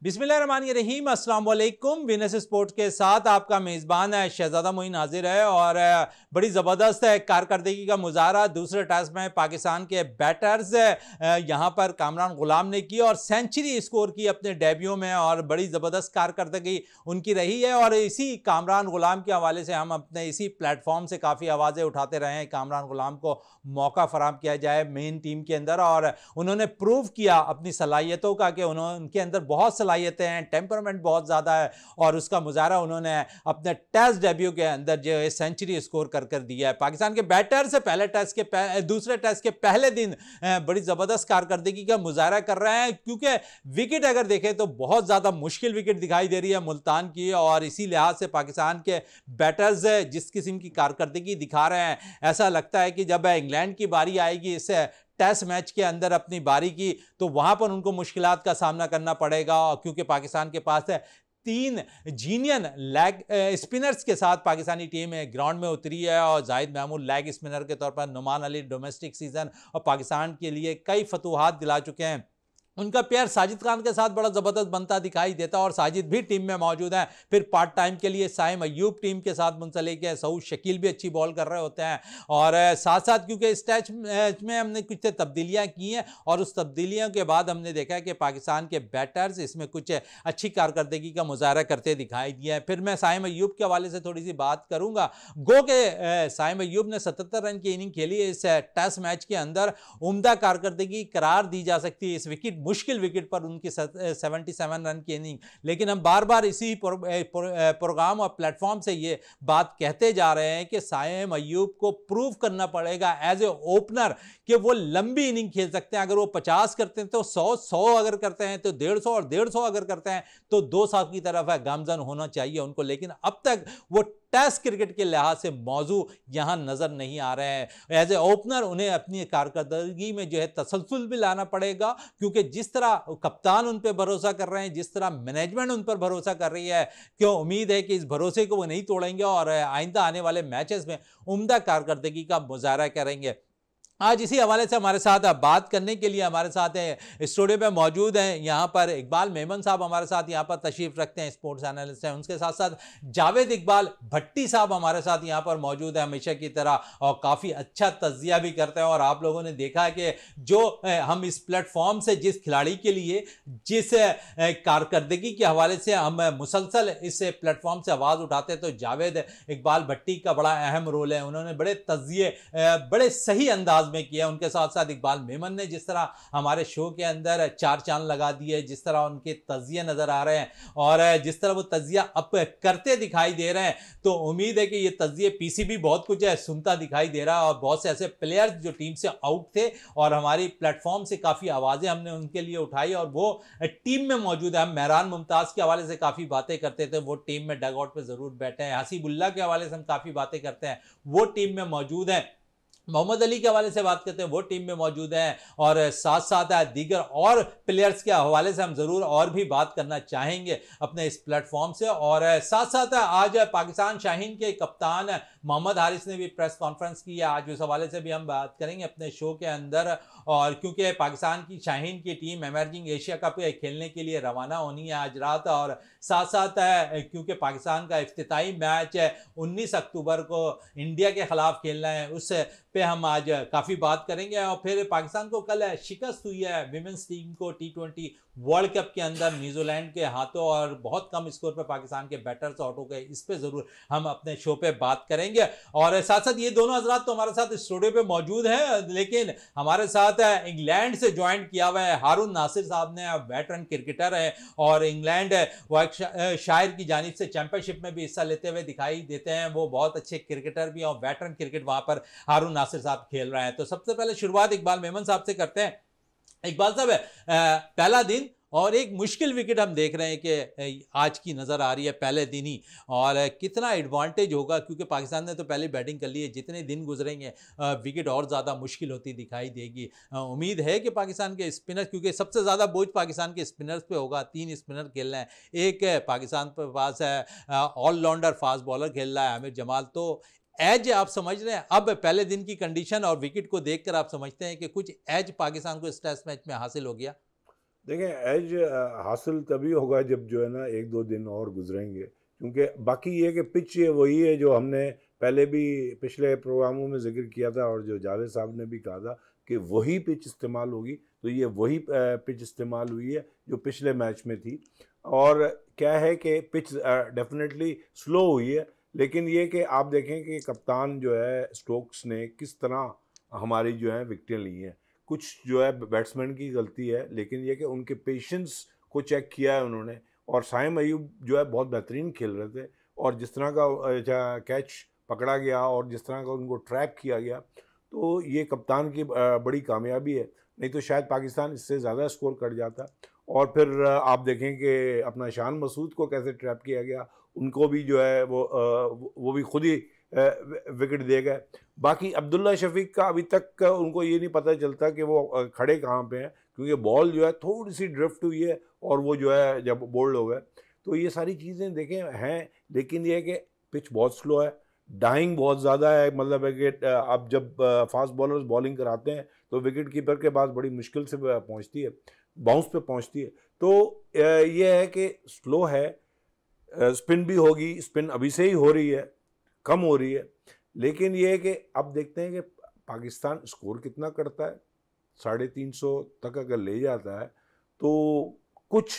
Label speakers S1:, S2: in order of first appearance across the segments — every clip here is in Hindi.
S1: बिस्मिल्लाहिर्रहमानिर्रहीम, अस्सलाम वालेकुम। विनस स्पोर्ट्स के साथ आपका मेज़बान है शहजादा मोइन हाजिर है और बड़ी ज़बरदस्त कारकर्दगी का मुजाहरा दूसरे टेस्ट में पाकिस्तान के बैटर्स यहां पर कामरान गुलाम ने की और सेंचुरी स्कोर की अपने डेब्यू में और बड़ी ज़बरदस्त कारकर्दगी उनकी रही है। और इसी कामरान गुलाम के हवाले से हम अपने इसी प्लेटफॉर्म से काफ़ी आवाज़ें उठाते रहे हैं, कामरान गुलाम को मौका फराम किया जाए मेन टीम के अंदर। और उन्होंने प्रूव किया अपनी सलाहियतों का कि उनके अंदर बहुत सलाहियतें हैं, टेम्परामेंट बहुत ज़्यादा है और उसका मुजाहरा उन्होंने अपने टेस्ट डेब्यू के अंदर जो है सेंचुरी स्कोर कर दिया है। पाकिस्तान के बैटर से दूसरे टेस्ट के पहले दिन बड़ी ज़बरदस्त कारकर्दगी का मुजाहरा कर रहे हैं, क्योंकि विकेट अगर देखें तो बहुत ज़्यादा मुश्किल विकेट दिखाई दे रही है मुल्तान की। और इसी लिहाज से पाकिस्तान के बैटर्स जिस किस्म की कारकर्दगी दिखा रहे हैं, ऐसा लगता है कि जब इंग्लैंड की बारी आएगी इस टेस्ट मैच के अंदर अपनी बारी की, तो वहां पर उनको मुश्किलात का सामना करना पड़ेगा, क्योंकि पाकिस्तान के पास है 3 जीनियन लेग स्पिनर्स के साथ पाकिस्तानी टीम ग्राउंड में उतरी है। और जाहिद महमूद लेग स्पिनर के तौर पर, नुमान अली डोमेस्टिक सीजन और पाकिस्तान के लिए कई फतूहात दिला चुके हैं। उनका पेयर साजिद खान के साथ बड़ा ज़बरदस्त बनता दिखाई देता है और साजिद भी टीम में मौजूद है। फिर पार्ट टाइम के लिए साइम अयूब टीम के साथ मुंसलिक है, सऊद शकील भी अच्छी बॉल कर रहे होते हैं। और साथ साथ क्योंकि इस टेस्ट मैच में हमने कुछ तब्दीलियां की हैं और उस तब्दीलियों के बाद हमने देखा है कि पाकिस्तान के बैटर्स इसमें कुछ अच्छी कारकर्दगी का मुजाहरा करते दिखाई दिया है। फिर मैं साइम अयूब के हवाले से थोड़ी सी बात करूँगा। गो के साइम अयूब ने 77 रन की इनिंग खेली है इस टेस्ट मैच के अंदर, उम्दा कारकर्दगी करार दी जा सकती है इस मुश्किल विकेट पर उनकी 77 रन की इनिंग। लेकिन हम बार बार इसी प्रोग्राम और प्लेटफॉर्म से ये बात कहते जा रहे हैं कि साइम अयूब को प्रूव करना पड़ेगा एज ए ओपनर कि वो लंबी इनिंग खेल सकते हैं। अगर वो 50 करते हैं तो 100 अगर करते हैं तो 150 और 150 अगर करते हैं तो 200 की तरफ है गामजन होना चाहिए उनको। लेकिन अब तक वो टेस्ट क्रिकेट के लिहाज से मौजू यहां नजर नहीं आ रहे हैं। एज ए ओपनर उन्हें अपनी कारकर्दगी में जो है तसलसल भी लाना पड़ेगा, क्योंकि जिस तरह कप्तान उन पर भरोसा कर रहे हैं, जिस तरह मैनेजमेंट उन पर भरोसा कर रही है, क्यों उम्मीद है कि इस भरोसे को वो नहीं तोड़ेंगे और आइंदा आने वाले मैचेस में उम्दा कारकर्दगी का मुजाहरा करेंगे। आज इसी हवाले से हमारे साथ बात करने के लिए हमारे साथ स्टूडियो में मौजूद हैं यहाँ पर इकबाल मेमन साहब हमारे साथ यहाँ पर तशरीफ रखते हैं, स्पोर्ट्स एनालिस्ट हैं। उनके साथ साथ जावेद इकबाल भट्टी साहब हमारे साथ यहाँ पर मौजूद है हमेशा की तरह, और काफ़ी अच्छा तज्जिया भी करते हैं। और आप लोगों ने देखा है कि जो हम इस प्लेटफॉर्म से जिस खिलाड़ी के लिए जिस कारकर्दगी के हवाले से हम मुसलसल इस प्लेटफॉर्म से आवाज़ उठाते हैं, तो जावेद इकबाल भट्टी का बड़ा अहम रोल है। उन्होंने बड़े तज्जिए बड़े सही अंदाज में किया। उनके साथ साथ इकबाल मेमन ने जिस तरह हमारे शो के अंदर 4 चांद लगा दिए, जिस तरह उनके तजिए नजर आ रहे हैं और जिस तरह वो तजिया अब करते दिखाई दे रहे हैं, तो उम्मीद है कि ये तजिए पीसीबी बहुत कुछ है सुनता दिखाई दे रहा है। और बहुत से ऐसे प्लेयर्स जो टीम से आउट थे और हमारी प्लेटफॉर्म से काफ़ी आवाज़ें हमने उनके लिए उठाई और वो टीम में मौजूद है। हम मेहरान मुमताज़ के हवाले से काफ़ी बातें करते थे, वो टीम में डगआउट पर ज़रूर बैठे हैं। हसीबुल्ला के हवाले से हम काफ़ी बातें करते हैं, वो टीम में मौजूद हैं। मोहम्मद अली के हवाले से बात करते हैं, वो टीम में मौजूद हैं। और साथ साथ दीगर और प्लेयर्स के हवाले से हम ज़रूर और भी बात करना चाहेंगे अपने इस प्लेटफॉर्म से। और साथ साथ आज पाकिस्तान शाहीन के कप्तान मोहम्मद हारिस ने भी प्रेस कॉन्फ्रेंस की है, आज उस हवाले से भी हम बात करेंगे अपने शो के अंदर। और क्योंकि पाकिस्तान की शाहीन की टीम इमर्जिंग एशिया कप खेलने के लिए रवाना होनी है आज रात, और साथ साथ क्योंकि पाकिस्तान का इफ्तिताई मैच 19 अक्टूबर को इंडिया के ख़िलाफ़ खेलना है, उस पे हम आज काफ़ी बात करेंगे। और फिर पाकिस्तान को कल शिकस्त हुई है विमेंस टीम को T20 वर्ल्ड कप के अंदर न्यूजीलैंड के हाथों, और बहुत कम स्कोर पर पाकिस्तान के बैटर्स आउट हो गए। इस पे ज़रूर हम अपने शो पे बात करेंगे। और साथ साथ ये दोनों हजरात तो हमारे साथ स्टूडियो पे मौजूद हैं, लेकिन हमारे साथ इंग्लैंड से ज्वाइन किया हुआ है हारून नासिर साहब ने, वेटरन क्रिकेटर है और इंग्लैंड शायर की जानिब से चैंपियनशिप में भी हिस्सा लेते हुए दिखाई देते हैं। वो बहुत अच्छे क्रिकेटर भी हैं और वेटरन क्रिकेट वहाँ पर हारून नासिर साहब खेल रहे हैं। तो सबसे पहले शुरुआत इकबाल मेमन साहब से करते हैं। इकबाल साहब, पहला दिन और एक मुश्किल विकेट हम देख रहे हैं कि आज की नज़र आ रही है पहले दिन ही, और कितना एडवांटेज होगा, क्योंकि पाकिस्तान ने तो पहले बैटिंग कर ली है। जितने दिन गुजरेंगे विकेट और ज़्यादा मुश्किल होती दिखाई देगी। उम्मीद है कि पाकिस्तान के स्पिनर, क्योंकि सबसे ज़्यादा बोझ पाकिस्तान के स्पिनर्स पे होगा। 3 स्पिनर खेल रहे हैं, एक पाकिस्तान के पास है ऑलराउंडर फास्ट बॉलर खेल रहा है आमिर जमाल। तो एज आप समझ रहे हैं अब पहले दिन की कंडीशन और विकेट को देखकर आप समझते हैं कि कुछ एज पाकिस्तान को इस टेस्ट मैच में हासिल हो गया?
S2: देखें, एज हासिल तभी होगा जब जो है ना 1-2 दिन और गुजरेंगे, क्योंकि बाकी ये कि पिच ये वही है जो हमने पहले भी पिछले प्रोग्रामों में जिक्र किया था और जो जावेद साहब ने भी कहा था कि वही पिच इस्तेमाल होगी। तो ये वही पिच इस्तेमाल हुई है जो पिछले मैच में थी। और क्या है कि पिच डेफिनेटली स्लो हुई है, लेकिन ये कि आप देखें कि कप्तान जो है स्टोक्स ने किस तरह हमारी जो है विकेटें ली हैं। कुछ जो है बैट्समैन की गलती है, लेकिन ये कि उनके पेशेंस को चेक किया है उन्होंने। और साइम अयूब जो है बहुत बेहतरीन खेल रहे थे, और जिस तरह का कैच पकड़ा गया और जिस तरह का उनको ट्रैप किया गया, तो ये कप्तान की बड़ी कामयाबी है। नहीं तो शायद पाकिस्तान इससे ज़्यादा स्कोर कर जाता। और फिर आप देखें कि अपना शान मसूद को कैसे ट्रैप किया गया, उनको भी जो है वो भी खुद ही विकेट दे गए। बाकी अब्दुल्ला शफीक का अभी तक उनको ये नहीं पता चलता कि वो खड़े कहाँ पे हैं, क्योंकि बॉल जो है थोड़ी सी ड्रिफ्ट हुई है और वो जो है जब बोल्ड हो गए। तो ये सारी चीज़ें देखें हैं, लेकिन ये है कि पिच बहुत स्लो है, डाइंग बहुत ज़्यादा है। मतलब है कि आप जब फास्ट बॉलर्स बॉलिंग कराते हैं तो विकेट कीपर के पास बड़ी मुश्किल से पहुँचती है, बाउंस पे पहुँचती है। तो ये है कि स्लो है, स्पिन भी होगी, स्पिन अभी से ही हो रही है, कम हो रही है। लेकिन ये है कि अब देखते हैं कि पाकिस्तान स्कोर कितना करता है। 350 तक अगर ले जाता है तो कुछ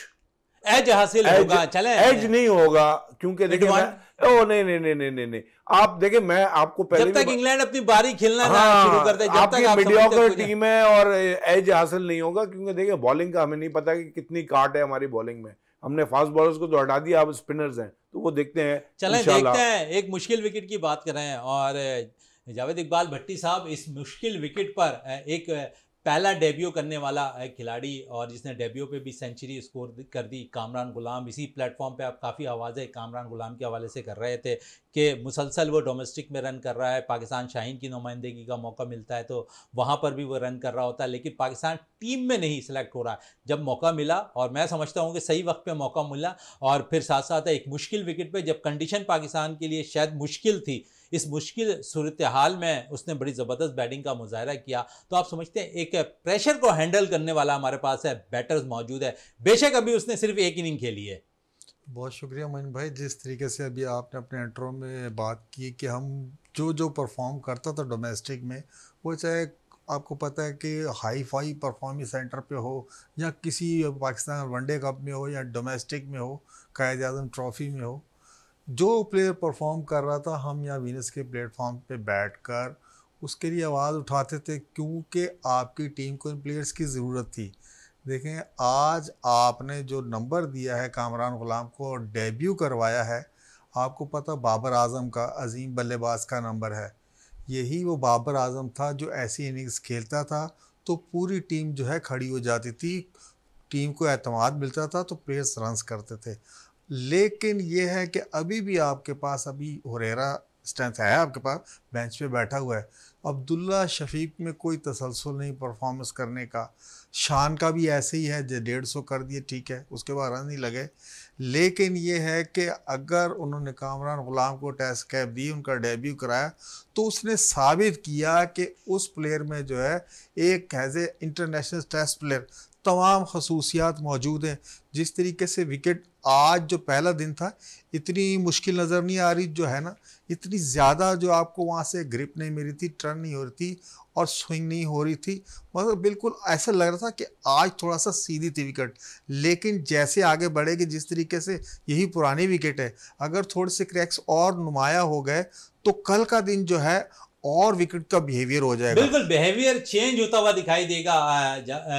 S1: एज हासिल होगा, चले
S2: एज नहीं होगा, क्योंकि देखिए मैं ओ नहीं नहीं नहीं नहीं नहीं नहीं आप देखिए, मैं आपको पहले
S1: जब तक इंग्लैंड अपनी बारी खेलना ना शुरू कर दे, जब
S2: आपकी
S1: तक आप
S2: मीडियोकर टीम है और एज हासिल नहीं होगा। क्योंकि देखिए बॉलिंग का हमें नहीं पता कि कितनी काट है हमारी बॉलिंग में। हमने फास्ट बॉलर्स को तो हटा दिया, अब स्पिनर्स हैं, तो वो देखते हैं।
S1: चलें देखते हैं। एक मुश्किल विकेट की बात कर रहे हैं और जावेद इकबाल भट्टी साहब, इस मुश्किल विकेट पर एक पहला डेब्यू करने वाला खिलाड़ी और जिसने डेब्यू पे भी सेंचुरी स्कोर कर दी, कामरान गुलाम। इसी प्लेटफॉर्म पे आप काफ़ी आवाज़ें कामरान गुलाम के हवाले से कर रहे थे कि मुसलसल वो डोमेस्टिक में रन कर रहा है, पाकिस्तान शाहीन की नुमाइंदगी का मौका मिलता है तो वहाँ पर भी वो रन कर रहा होता है, लेकिन पाकिस्तान टीम में नहीं सिलेक्ट हो रहा है। जब मौका मिला, और मैं समझता हूँ कि सही वक्त पे मौका मिला, और फिर साथ साथ एक मुश्किल विकेट पे जब कंडीशन पाकिस्तान के लिए शायद मुश्किल थी, इस मुश्किल सूरत हाल में उसने बड़ी ज़बरदस्त बैटिंग का मुजाहरा किया। तो आप समझते हैं एक प्रेशर को हैंडल करने वाला हमारे पास है, बैटर्स मौजूद है, बेशक अभी उसने सिर्फ एक इनिंग खेली है।
S3: बहुत शुक्रिया मोइन भाई, जिस तरीके से अभी आपने अपने इंट्रो में बात की कि हम जो परफॉर्म करता था डोमेस्टिक में, वो चाहे आपको पता है कि हाई फाई परफॉर्मेंस सेंटर पे हो या किसी पाकिस्तान वनडे कप में हो या डोमेस्टिक में हो, कायद आज़म ट्रॉफी में हो, जो प्लेयर परफॉर्म कर रहा था, हम यहाँ वीनस के प्लेटफॉर्म पे बैठकर उसके लिए आवाज़ उठाते थे, क्योंकि आपकी टीम को इन प्लेयर्स की ज़रूरत थी। देखें, आज आपने जो नंबर दिया है कामरान गुलाम को और डेब्यू करवाया है, आपको पता बाबर आजम का, अजीम बल्लेबाज का नंबर है। यही वो बाबर आजम था जो ऐसी इनिंग्स खेलता था तो पूरी टीम जो है खड़ी हो जाती थी, टीम को एतमाद मिलता था तो प्लेयर्स रन्स करते थे। लेकिन ये है कि अभी भी आपके पास अभी हुरैरा स्ट्रेंथ है, आपके पास बेंच पे बैठा हुआ है। अब्दुल्ला शफीक में कोई तसलसल नहीं परफॉर्मेंस करने का। शान का भी ऐसे ही है, जो 150 कर दिए, ठीक है, उसके बाद रन नहीं लगे। लेकिन ये है कि अगर उन्होंने कामरान गुलाम को टेस्ट कैप दी, उनका डेब्यू कराया, तो उसने साबित किया कि उस प्लेयर में जो है एक as a international test player तमाम खसूसियात मौजूद हैं। जिस तरीके से विकेट आज जो पहला दिन था, इतनी मुश्किल नज़र नहीं आ रही, जो है ना, इतनी ज़्यादा जो आपको वहाँ से ग्रिप नहीं मिली थी, टर्न नहीं हो रही थी और स्विंग नहीं हो रही थी, मतलब बिल्कुल ऐसा लग रहा था कि आज थोड़ा सा सीधी थी विकेट। लेकिन जैसे आगे बढ़ेगी, जिस तरीके से यही पुरानी विकेट है, अगर थोड़े से क्रैक्स और नुमाया हो गए तो कल का दिन जो है और विकेट का बिहेवियर हो जाएगा।
S1: बिल्कुल बिहेवियर चेंज होता हुआ दिखाई देगा,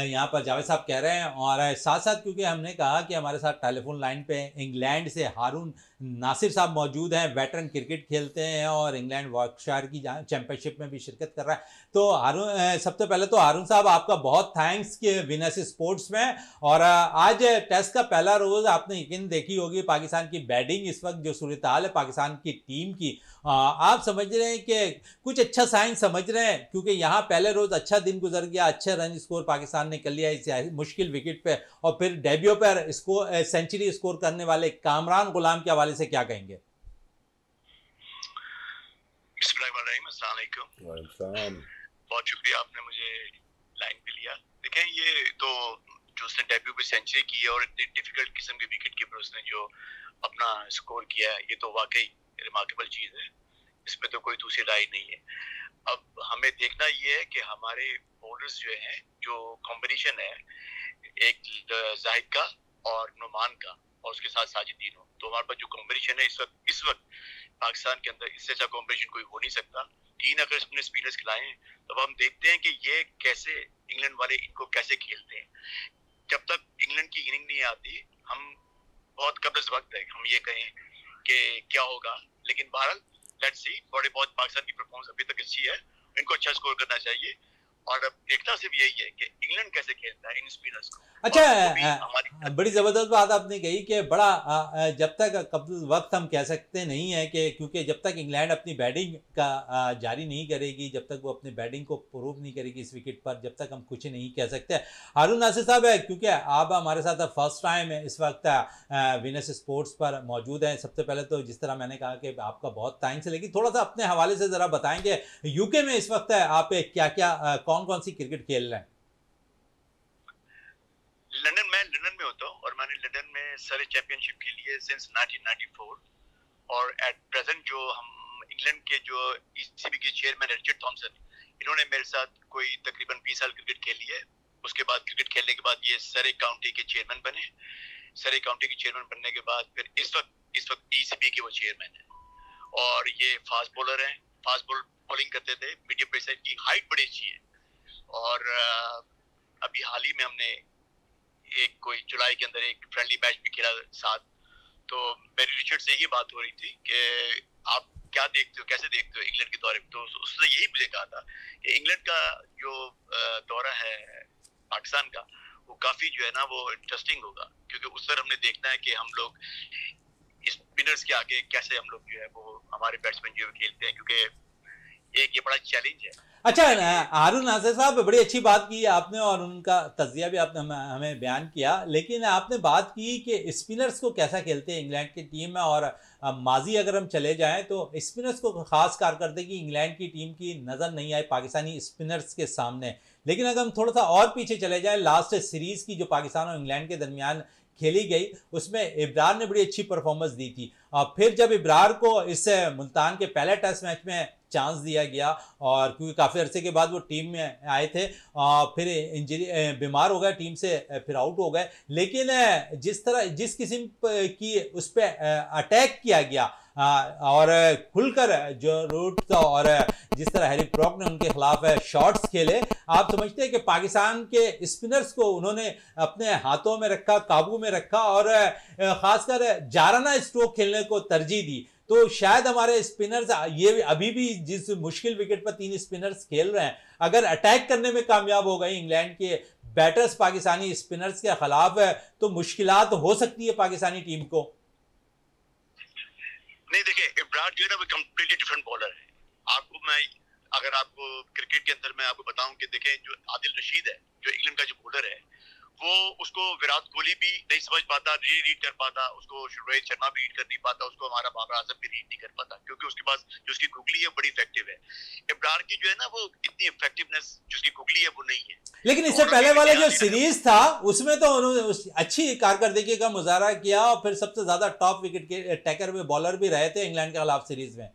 S1: यहाँ पर जावेद साहब कह रहे हैं। और साथ साथ क्योंकि हमने कहा कि हमारे साथ टेलीफोन लाइन पे इंग्लैंड से हारून नासिर साहब मौजूद हैं, वेटरन क्रिकेट खेलते हैं और इंग्लैंड वॉर्कशायर की चैंपियनशिप में भी शिरकत कर रहा है। तो हारून, सबसे पहले तो हारून साहब आपका बहुत थैंक्स कि विनर्स स्पोर्ट्स में। और आज टेस्ट का पहला रोज़ आपने यकीन देखी होगी पाकिस्तान की बैटिंग, इस वक्त जो सूरत हाल है पाकिस्तान की टीम की, आप समझ रहे हैं कि कुछ अच्छा साइन समझ रहे हैं? क्योंकि यहाँ पहले रोज अच्छा दिन गुजर गया, अच्छे रन स्कोर पाकिस्तान ने कर लिया इस मुश्किल विकेट पे, और फिर डेब्यू पर स्कोर सेंचुरी स्कोर करने वाले कामरान गुलाम के हवाले से क्या कहेंगे?
S2: बिस्मिल्लाहिर्रहमानिर्रहीम।
S4: बहुत शुक्रिया, आपने मुझे लाइन पे लिया। देखें, ये तो जो उसने डेब्यू पे सेंचुरी की है और इतनी डिफिकल्ट किस्म के विकेट कीपर उसने जो अपना स्कोर किया है, ये तो वाकई रिमार्केबल चीज है, इसमें तो कोई दूसरी राय नहीं है। अब हमें देखना ये है कि हमारे बॉलर्स जो हैं, जो कॉम्बिनेशन है एक जाहिद का और नुमान का और उसके साथ साजिद हो, तो हमारे पास जो कॉम्बिनेशन है इस वक्त पाकिस्तान के अंदर, इससे अच्छा कॉम्बिनेशन कोई हो नहीं सकता। 3 अगर अपने स्पिनर्स खिलाएं तब हम देखते हैं कि ये कैसे इंग्लैंड वाले इनको कैसे खेलते हैं। जब तक इंग्लैंड की इनिंग नहीं आती, हम बहुत कब्ज़ वक्त है हम ये कहें कि क्या होगा, लेकिन बहरहाल लेट्स सी। थोड़ी बहुत पाकिस्तान की परफॉर्मेंस अभी तक अच्छी है, इनको अच्छा स्कोर करना चाहिए और अब देखना सिर्फ यही है कि इंग्लैंड कैसे खेलता है इन स्पिनर्स को।
S1: अच्छा, बड़ी ज़बरदस्त बात आपने कही कि बड़ा जब तक कब्ज़ वक्त हम कह सकते नहीं है कि क्योंकि जब तक इंग्लैंड अपनी बैटिंग का जारी नहीं करेगी, जब तक वो अपनी बैटिंग को प्रूव नहीं करेगी इस विकेट पर, जब तक हम कुछ नहीं कह सकते। हारून नासिर साहब है, क्योंकि आप हमारे साथ फर्स्ट टाइम इस वक्त वीनस स्पोर्ट्स पर मौजूद हैं, सबसे पहले तो जिस तरह मैंने कहा कि आपका बहुत थैंक्स है, लेकिन थोड़ा सा अपने हवाले से ज़रा बताएंगे यूके में इस वक्त आप क्या क्या कौन कौन सी क्रिकेट खेल रहे हैं?
S4: लंदन में होता हूँ और मैंने लंदन में सरे चैंपियनशिप खेली है सिंस 1994 और एट प्रेजेंट जो हम इंग्लैंड के जो ईसीबी के चेयरमैन रिचर्ड थॉमसन, इन्होंने मेरे साथ कोई तकरीबन 20 साल क्रिकेट खेली है। उसके बाद क्रिकेट खेलने के बाद ये सरे काउंटी के चेयरमैन बने। सरे काउंटी के चेयरमैन बनने के बाद फिर इस वक्त ईसीबी के वो चेयरमैन है और ये फास्ट बॉलर हैं, फास्ट बॉलिंग करते थे, मीडियम पेस, की हाइट बड़ी अच्छी है और अभी हाल ही में हमने एक कोई जुलाई के अंदर एक फ्रेंडली मैच भी खेला साथ। तो मेरी रिचर्ड से यही बात हो रही थी कि आप क्या देखते हो, कैसे देखते हो इंग्लैंड के दौरे पे, तो उसने यही मुझे कहा था कि इंग्लैंड का जो दौरा है पाकिस्तान का, वो काफी जो है ना वो इंटरेस्टिंग होगा, क्योंकि उस पर हमने देखना है कि हम लोग स्पिनर्स के आगे कैसे हम लोग जो है वो हमारे बैट्समैन जो खेलते हैं, क्योंकि एक ये बड़ा चैलेंज है।
S1: अच्छा, हारून नासिर साहब, बड़ी अच्छी बात की आपने और उनका तज्जिया भी आपने हमें बयान किया, लेकिन आपने बात की कि स्पिनर्स को कैसा खेलते हैं इंग्लैंड की टीम में, और माजी अगर हम चले जाएं तो स्पिनर्स को खास कारकर्दगी इंग्लैंड की टीम की नज़र नहीं आई पाकिस्तानी स्पिनर्स के सामने। लेकिन अगर हम थोड़ा सा और पीछे चले जाएं, लास्ट सीरीज़ की जो पाकिस्तान और इंग्लैंड के दरमियान खेली गई, उसमें इब्रार ने बड़ी अच्छी परफॉर्मेंस दी थी। फिर जब इब्रार को इस मुल्तान के पहले टेस्ट मैच में चांस दिया गया, और क्योंकि काफ़ी अरसे के बाद वो टीम में आए थे, फिर इंजरी बीमार हो गए, टीम से फिर आउट हो गए, लेकिन जिस किस्म की उस पर अटैक किया गया और खुलकर जो रूट और जिस तरह हैरी ब्रॉक ने उनके खिलाफ शॉट्स खेले, आप समझते हैं कि पाकिस्तान के स्पिनर्स को उन्होंने अपने हाथों में रखा, काबू में रखा और खासकर जाराना स्ट्रोक खेलने को तरजीह दी, तो शायद हमारे स्पिनर्स ये अभी भी जिस मुश्किल विकेट पर 3 स्पिनर्स खेल रहे हैं, अगर अटैक करने में कामयाब हो गए इंग्लैंड के बैटर्स पाकिस्तानी स्पिनर्स के खिलाफ तो मुश्किलात हो सकती है पाकिस्तानी टीम को।
S4: नहीं, देखिए इब्रार जो है ना वो कंप्लीटली डिफरेंट बॉलर है। अगर आपको क्रिकेट के अंदर मैं आपको बताऊं कि देखें जो आदिल रशीद है, जो इंग्लैंड का जो बॉलर है, वो उसको विराट कोहली भी नहीं समझ पाता, रीड कर पाता, उसको रोहित शर्मा भी रीड कर नहीं पाता, उसको हमारा बाबर आजम भी रीड नहीं कर पाता, क्योंकि उसके पास जो उसकी गुगली है बड़ी इफेक्टिव है। इब्रार की जो है ना वो इतनी इफेक्टिवनेस जो उसकी गुगली है वो नहीं है।
S1: लेकिन इससे पहले वाला जो सीरीज था उसमें तो उन्होंने अच्छी कारकर्दगी का मुजाहरा किया और फिर सबसे ज्यादा टॉप विकेट के टेकर में बॉलर भी रहे थे इंग्लैंड के खिलाफ सीरीज में।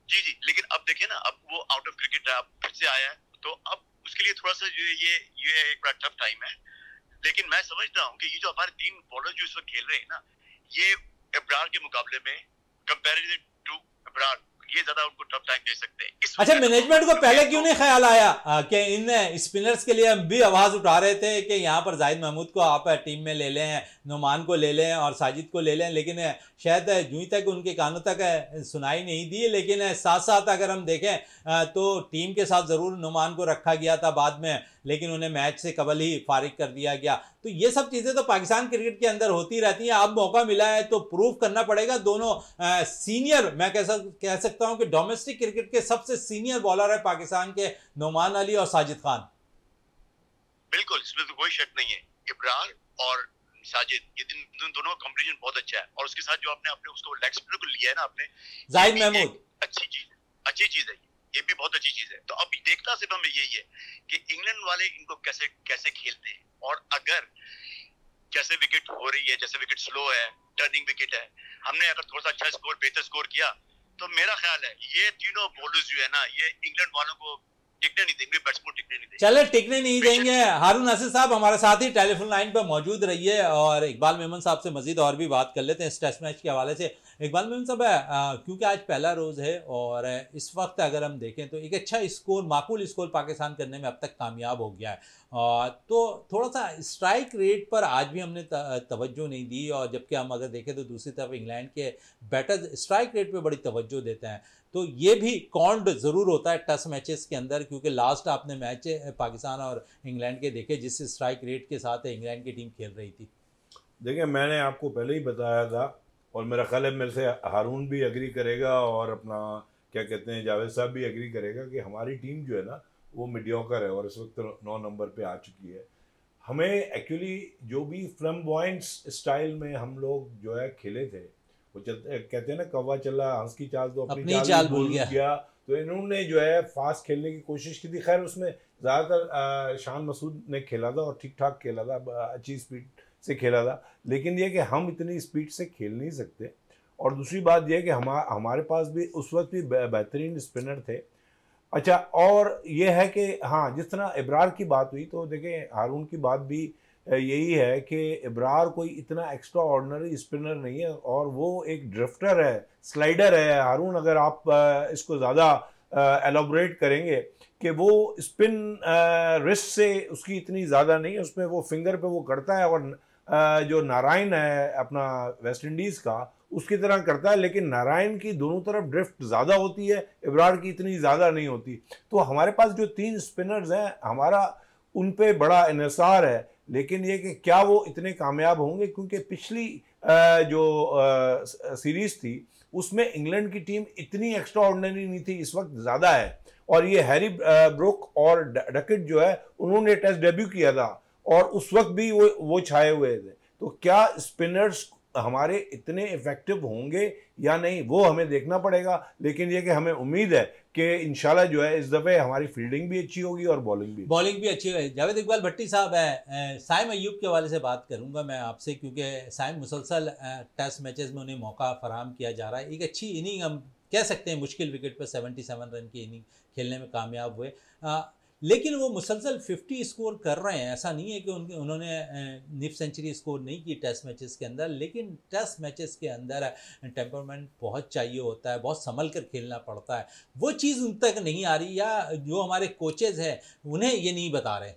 S4: जी, लेकिन अब देखिए ना, अब वो आउट ऑफ क्रिकेट फिर से आया है, तो अब उसके लिए थोड़ा सा जो ये एक बड़ा टफ टाइम है। लेकिन मैं समझता हूँ कि ये जो हमारे 3 बॉलर जो इस वक्त खेल रहे हैं ना, ये इब्रार के मुकाबले में कंपैरिजन टू इब्रार ये ज्यादा उनको टफ टाइम दे सकते हैं।
S1: अच्छा, मैनेजमेंट को पहले क्यों नहीं ख्याल आया कि इन स्पिनर्स के लिए हम भी आवाज उठा रहे थे कि यहाँ पर जाहिद महमूद को आप टीम में ले लें, नुमान को ले लें और साजिद को ले लें, लेकिन शायद जूं तक उनके कानों तक सुनाई नहीं दी। लेकिन साथ साथ अगर हम देखें तो टीम के साथ ज़रूर नुमान को रखा गया था बाद में, लेकिन उन्हें मैच से कबल ही फारिग कर दिया गया। तो ये सब चीज़ें तो पाकिस्तान क्रिकेट के अंदर होती रहती हैं। अब मौका मिला है तो प्रूव करना पड़ेगा। दोनों सीनियर, मैं कह सकता हूं कि डोमेस्टिक क्रिकेट के सबसे सीनियर बॉलर है पाकिस्तान के नुमान अली और साजिद खान।
S4: बिल्कुल, इसमें तो कोई शक नहीं है। इब्रार और साजिद, ये दोनों का कॉम्बिनेशन बहुत अच्छा है, और उसके साथ जो आपने उसको लेग स्पिनर को लिया है ना आपने,
S1: जाहिद महमूद,
S4: अच्छी चीज है। ये भी बहुत अच्छी चीज है। तो अब देखना सिर्फ हमें यही है कि इंग्लैंड वाले इनको कैसे कैसे खेलते हैं, और अगर जैसे विकेट हो रही है, जैसे विकेट स्लो है, टर्निंग विकेट है, हमने अगर थोड़ा सा अच्छा स्कोर, बेहतर स्कोर किया, तो मेरा ख्याल है ये तीनों बॉलर्स जो है ना, ये इंग्लैंड वालों को टिकने नहीं देंगे, बैट्समैन टिकने नहीं देंगे।
S1: चले टिकने नहीं देंगे। हारून नासिर साहब हमारे साथ ही टेलीफोन लाइन पर मौजूद रहिए और इकबाल मेमन साहब से मजीद और भी बात कर लेते हैं इस टेस्ट मैच के हवाले से। इकबाल मेमन साहब, क्योंकि आज पहला रोज़ है और इस वक्त अगर हम देखें तो एक अच्छा स्कोर, माकूल स्कोर पाकिस्तान करने में अब तक कामयाब हो गया है, तो थोड़ा सा स्ट्राइक रेट पर आज भी हमने तवज्जो नहीं दी, और जबकि हम अगर देखें तो दूसरी तरफ इंग्लैंड के बैटर्स स्ट्राइक रेट पे बड़ी तवज्जो देते हैं। तो ये भी काउंट ज़रूर होता है टेस्ट मैचेस के अंदर, क्योंकि लास्ट आपने मैच पाकिस्तान और इंग्लैंड के देखे जिस स्ट्राइक रेट के साथ इंग्लैंड की टीम खेल रही थी।
S2: देखिए, मैंने आपको पहले ही बताया था, और मेरा ख्याल है मेरे से हारून भी एग्री करेगा और अपना क्या कहते हैं जावेद साहब भी एग्री करेगा कि हमारी टीम जो है ना वो मीडियोकर है और इस वक्त 9 नंबर पे आ चुकी है। हमें एक्चुअली जो भी फ्लैम्बॉयंट्स स्टाइल में हम लोग जो है खेले थे, वो कहते हैं ना कौवा चला हंस की चाल तो अपनी चाल भूल गया, तो इन्होंने जो है फास्ट खेलने की कोशिश की थी। खैर उसमें ज़्यादातर शान मसूद ने खेला था और ठीक ठाक खेला था, अच्छी स्पीड से खेला था, लेकिन ये कि हम इतनी स्पीड से खेल नहीं सकते। और दूसरी बात यह कि हमारे पास भी उस वक्त भी बेहतरीन स्पिनर थे। अच्छा, और ये है कि हाँ, जिस तरह इब्रार की बात हुई, तो देखें हारून की बात भी यही है कि इब्रार कोई इतना एक्स्ट्रा ऑर्डिनरी स्पिनर नहीं है और वो एक ड्रिफ्टर है, स्लाइडर है। हारून, अगर आप इसको ज़्यादा एलोबरेट करेंगे कि वो स्पिन रिस्ट से उसकी इतनी ज़्यादा नहीं है, उसमें वो फिंगर पे वो करता है, और जो नारायण है अपना वेस्ट इंडीज़ का, उसकी तरह करता है, लेकिन नारायण की दोनों तरफ ड्रिफ्ट ज़्यादा होती है, इब्रार की इतनी ज़्यादा नहीं होती। तो हमारे पास जो 3 स्पिनर्स हैं, हमारा उन पे बड़ा इन्हिसार है, लेकिन ये कि क्या वो इतने कामयाब होंगे, क्योंकि पिछली जो सीरीज़ थी उसमें इंग्लैंड की टीम इतनी एक्स्ट्रा ऑर्डिनरी नहीं थी, इस वक्त ज़्यादा है। और ये हैरी ब्रुक और डकेट जो है, उन्होंने टेस्ट डेब्यू किया था और उस वक्त भी वो छाए हुए थे। तो क्या स्पिनर्स हमारे इतने इफेक्टिव होंगे या नहीं, वो हमें देखना पड़ेगा। लेकिन ये कि हमें उम्मीद है कि इंशाल्लाह जो है इस दफ़े हमारी फील्डिंग भी अच्छी होगी और बॉलिंग भी
S1: अच्छी होगी। जावेद इकबाल भट्टी साहब है, साइम अयूब के हवाले से बात करूंगा मैं आपसे, क्योंकि साइम मुसलसल टेस्ट मैचेस में उन्हें मौका फराहम किया जा रहा है। एक अच्छी इनिंग हम कह सकते हैं, मुश्किल विकेट पर 77 रन की इनिंग खेलने में कामयाब हुए, लेकिन वो मुसलसल 50 स्कोर कर रहे हैं। ऐसा नहीं है कि उन्होंने निफ सेंचुरी स्कोर नहीं की टेस्ट मैचेस के अंदर, लेकिन टेस्ट मैचेस के अंदर टेम्परमेंट बहुत चाहिए होता है, बहुत संभल कर खेलना पड़ता है। वो चीज़ उन तक नहीं आ रही, या जो हमारे कोचेज़ हैं उन्हें ये नहीं बता रहे।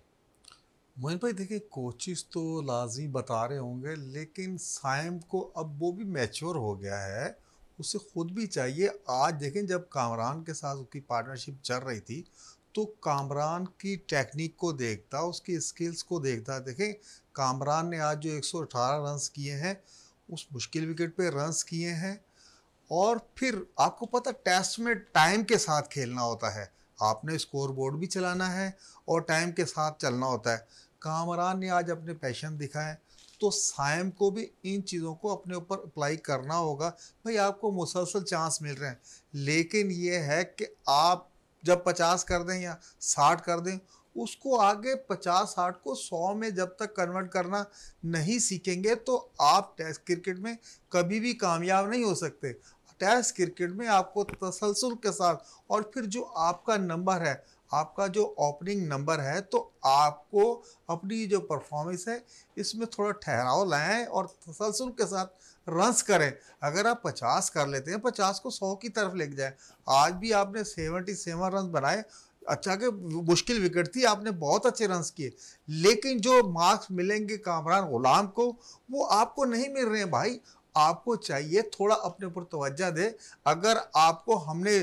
S3: मोइन भाई देखिए, कोचेस तो लाजी बता रहे होंगे, लेकिन साइम को अब वो भी मैच्योर हो गया है, उसे खुद भी चाहिए। आज देखें, जब कामरान के साथ उसकी पार्टनरशिप चल रही थी तो कामरान की टेक्निक को देखता, उसकी स्किल्स को देखता। देखें, कामरान ने आज जो 118 रन्स किए हैं, उस मुश्किल विकेट पे रन्स किए हैं। और फिर आपको पता, टेस्ट में टाइम के साथ खेलना होता है, आपने स्कोर बोर्ड भी चलाना है और टाइम के साथ चलना होता है। कामरान ने आज अपने पैशन दिखाए, तो साइम को भी इन चीज़ों को अपने ऊपर अप्लाई करना होगा। भाई, आपको मुसलसल चांस मिल रहे हैं, लेकिन ये है कि आप जब 50 कर दें या 60 कर दें, उसको आगे 50-60 को 100 में जब तक कन्वर्ट करना नहीं सीखेंगे, तो आप टेस्ट क्रिकेट में कभी भी कामयाब नहीं हो सकते। टेस्ट क्रिकेट में आपको तसलसल के साथ, और फिर जो आपका नंबर है, आपका जो ओपनिंग नंबर है, तो आपको अपनी जो परफॉर्मेंस है इसमें थोड़ा ठहराव लाएं और तसलसल के साथ रन्स करें। अगर आप 50 कर लेते हैं, 50 को 100 की तरफ लेके जाएं। आज भी आपने 77 रन बनाए, अच्छा कि मुश्किल विकेट थी, आपने बहुत अच्छे रन्स किए, लेकिन जो मार्क्स मिलेंगे कामरान गुलाम को, वो आपको नहीं मिल रहे हैं। भाई, आपको चाहिए थोड़ा अपने ऊपर तवज्जो दे। अगर आपको हमने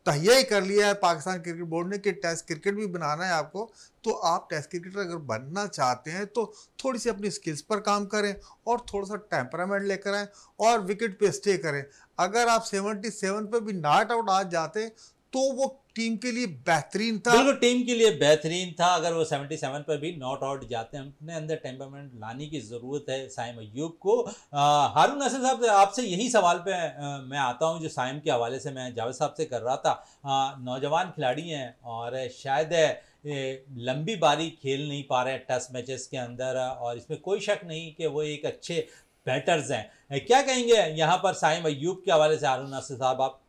S3: तहिया ही कर लिया है पाकिस्तान क्रिकेट बोर्ड ने कि टेस्ट क्रिकेट भी बनाना है आपको, तो आप टेस्ट क्रिकेटर अगर बनना चाहते हैं तो थोड़ी सी अपनी स्किल्स पर काम करें और थोड़ा सा टेम्परामेंट लेकर आएँ और विकेट पे स्टे करें। अगर आप 77 पे भी नॉट आउट आ जाते तो वो टीम के लिए बेहतरीन था।
S1: बिल्कुल टीम के लिए बेहतरीन था। अगर वो 77 पर भी नॉट आउट जाते हैं, अपने अंदर टेम्परामेंट लाने की ज़रूरत है साइम अय्यूब को। हारून नसीर साहब, आपसे यही सवाल पे मैं आता हूँ जो साइम के हवाले से मैं जावेद साहब से कर रहा था। नौजवान खिलाड़ी हैं और शायद लंबी बारी खेल नहीं पा रहे हैं टेस्ट मैचेस के अंदर, और इसमें कोई शक नहीं कि वो एक अच्छे बैटर्स हैं। क्या कहेंगे यहाँ पर साइम अय्यूब के हवाले से हारून नसीर साहब आप?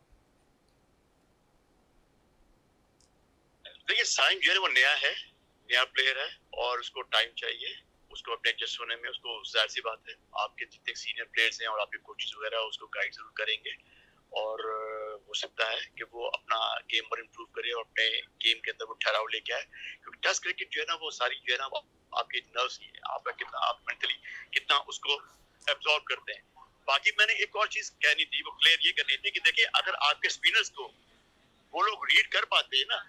S4: देखिए, साइम जो है वो नया प्लेयर है और उसको टाइम चाहिए, उसको अपने एडजस्ट होने में। उसको जाहिर सी बात है, आपके जितने सीनियर प्लेयर्स हैं और आपके कोचेस वगैरह उसको गाइड जरूर करेंगे, और हो सकता है कि वो अपना गेम पर इम्प्रूव करे और अपने गेम के अंदर वो ठहराव लेके आए। क्योंकि टेस्ट क्रिकेट जो है ना, वो सारी जो है ना, वो आपके नर्व्स ही है, आपका कितना आप मेंटली कितना उसको एब्जॉर्ब करते हैं। बाकी मैंने एक और चीज कहनी थी, वो क्लियर ये करनी थी कि देखिए, अगर आपके स्पिनर्स को वो लोग रीड कर पाते हैं ना,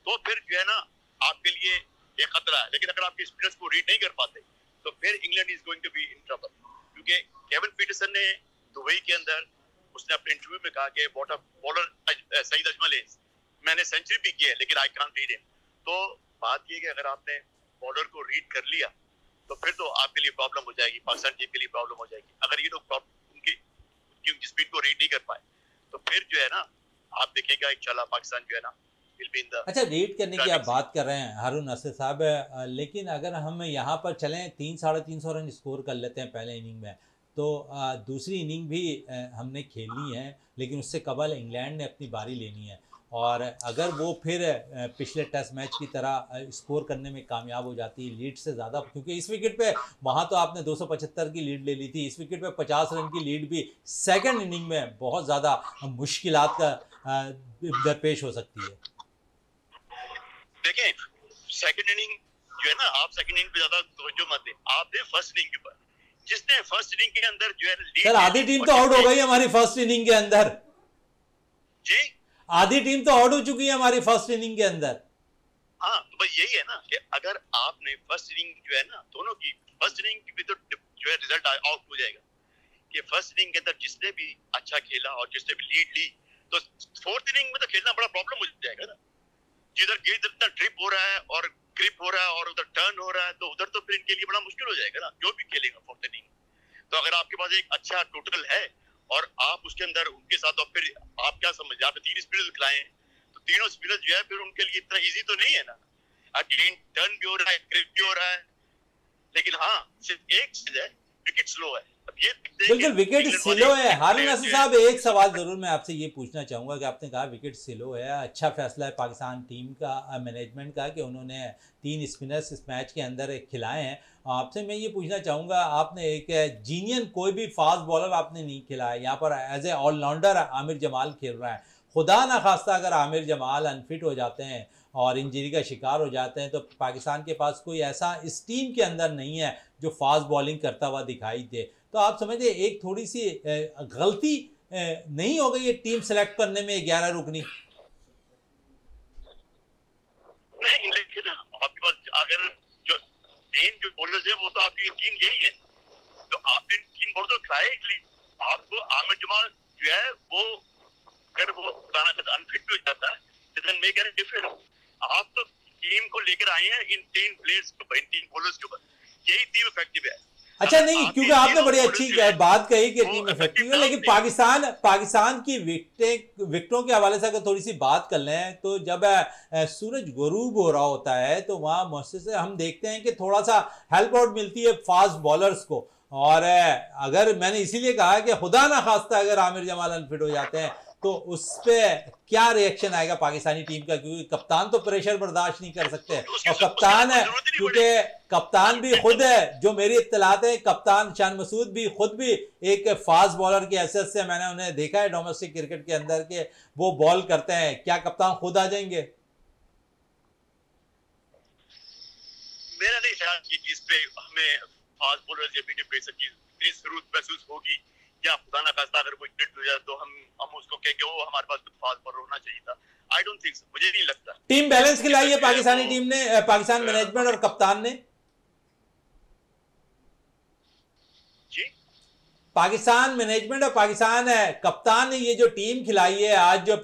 S4: तो फिर जो है ना आपके लिए एक खतरा है। लेकिन अगर आपके स्पिनर्स को रीड नहीं कर पाते तो फिर England is going to be in trouble. क्योंकि केविन पीटरसन ने दुबई के अंदर उसने अपने इंटरव्यू में कहा कि what a bowler Saeed Ajmal is, मैंने सेंचुरी भी की है लेकिन आई कांट रीड हिम। तो बात ये कि अगर आपने बॉलर को रीड कर लिया तो फिर तो आपके लिए प्रॉब्लम हो जाएगी, पाकिस्तान टीम के लिए प्रॉब्लम हो जाएगी। अगर ये लोग उनकी स्पीड को रीड नहीं कर पाए तो फिर जो है ना, आप देखिएगा इंशाल्लाह पाकिस्तान जो है ना।
S1: अच्छा, रीड करने की आप बात कर रहे हैं हारून नसीर साहब, लेकिन अगर हम यहाँ पर चलें 300-350 रन स्कोर कर लेते हैं पहले इनिंग में, तो दूसरी इनिंग भी हमने खेलनी है, लेकिन उससे कबल इंग्लैंड ने अपनी बारी लेनी है। और अगर वो फिर पिछले टेस्ट मैच की तरह स्कोर करने में कामयाब हो जाती है लीड से ज़्यादा, क्योंकि इस विकेट पे वहाँ तो आपने 275 की लीड ले ली थी, इस विकेट पे 50 रन की लीड भी सेकंड इनिंग में बहुत ज़्यादा मुश्किलात का दरपेश हो सकती है।
S4: देखिए, सेकंड इनिंग जो है ना, आप सेकंड इनिंग पे ज्यादा तवज्जो मत दें, आप दें फर्स्ट इनिंग के ऊपर। जिसने फर्स्ट इनिंग के अंदर जो है
S1: सर, आधी टीम तो आउट हो गई हमारी फर्स्ट इनिंग के अंदर
S4: जी,
S1: आधी टीम तो आउट हो चुकी है हमारी फर्स्ट इनिंग के अंदर।
S4: हाँ, तो बस यही है ना कि अगर आपने फर्स्ट इनिंग जो है ना, दोनों की फर्स्ट इनिंग की भी तो जो है रिजल्ट आउट हो जाएगा कि फर्स्ट इनिंग के अंदर जिसने भी अच्छा खेला और जिसने भी लीड ली, तो फोर्थ इनिंग में तो खेलना बड़ा प्रॉब्लम हो जाएगा ना। जिधर गेंद इतना ड्रिप हो रहा है और ग्रिप हो रहा है और उधर टर्न हो रहा है, तो उधर तो फिर इनके लिए बड़ा मुश्किल हो जाएगा ना, जो भी खेलेगा फोर्थ इनिंग। तो अगर आपके पास एक अच्छा टोटल है और आप उसके अंदर उनके साथ, और फिर आप क्या समझ, आप 3 स्पिनर्स खिलाए हैं, तो तीनों स्पिनर्स जो है फिर उनके लिए इतना इजी तो नहीं है ना। अगेन टर्न भी हो रहा है, ग्रिप भी हो रहा है, लेकिन हाँ सिर्फ एक चीज है, विकेट स्लो है।
S1: बिल्कुल विकेट स्लो है। हारून नसीर साहब, एक सवाल जरूर मैं आपसे ये पूछना चाहूँगा कि आपने कहा विकेट स्लो है, अच्छा फैसला है पाकिस्तान टीम का, मैनेजमेंट का, कि उन्होंने 3 स्पिनर्स इस मैच के अंदर खिलाए हैं। आपसे मैं ये पूछना चाहूँगा, आपने एक जीनियन कोई भी फास्ट बॉलर आपने नहीं खिलाया, यहाँ पर as a allrounder Aamir Jamal खेल रहा है। खुदा ना खास्ता अगर आमिर जमाल अनफिट हो जाते हैं और इंजरी का शिकार हो जाते हैं, तो पाकिस्तान के पास कोई ऐसा इस टीम के अंदर नहीं है जो फास्ट बॉलिंग करता हुआ दिखाई दे। तो आप समझे एक थोड़ी सी गलती नहीं हो गई ये टीम सेलेक्ट करने में 11 रुकनी?
S4: नहीं, लेकिन आपके पास अगर जो मेन जो बॉलर्स है वो तो आपकी टीम यही है, तो आपने 3 बॉलर खिलाए, इसलिए आपको आमिर जमाल जो है वो अगर वो अनफिट भी हो जाता है तो मेक एनी डिफरेंस। आप तो टीम को लेकर आए हैं इन 3 प्लेयर्स के ऊपर, इन 3 बॉलर्स के ऊपर, यही टीम इफेक्टिव है।
S1: अच्छा नहीं, क्योंकि आपने बड़ी अच्छी बात कही कि टीम इफेक्टिव है, लेकिन पाकिस्तान की विकेटों के हवाले से अगर थोड़ी सी बात कर लें, तो जब सूरज गुरूब हो रहा होता है तो वहाँ मुझसे से हम देखते हैं कि थोड़ा सा हेल्प आउट मिलती है फास्ट बॉलर्स को। और अगर मैंने इसीलिए कहा कि खुदा ना खास्ता अगर आमिर जमाल अनफिट हो जाते हैं तो उस पर क्या रिएक्शन आएगा पाकिस्तानी टीम का, क्योंकि कप्तान तो प्रेशर बर्दाश्त नहीं कर सकते, और कप्तान है, क्योंकि कप्तान भी खुद है, जो मेरी इत्तलात है कप्तान शान मसूद भी खुद भी एक फास्ट बॉलर की हैसियत से मैंने उन्हें देखा है डोमेस्टिक क्रिकेट के अंदर के वो बॉल करते हैं। क्या कप्तान खुद आ जाएंगे?
S4: मेरा नहीं ख्याल कि इस पे हमें फास्ट बॉलर या मीडियम पेसर की इतनी जरूरत महसूस होगी, या खुदा ना खास्ता अगर कोई हिट हो जाए तो हम उसको कहेंगे वो हमारे पास फास्ट बॉलर होना चाहिए था। आई डोंट थिंक, मुझे नहीं लगता।
S1: टीम बैलेंस खिलाई है पाकिस्तानी टीम ने, पाकिस्तान मैनेजमेंट और कप्तान ने।
S4: जी
S1: पाकिस्तान मैनेजमेंट और पाकिस्तान कप्तान ने ये जो टीम खिलाई है, आज जो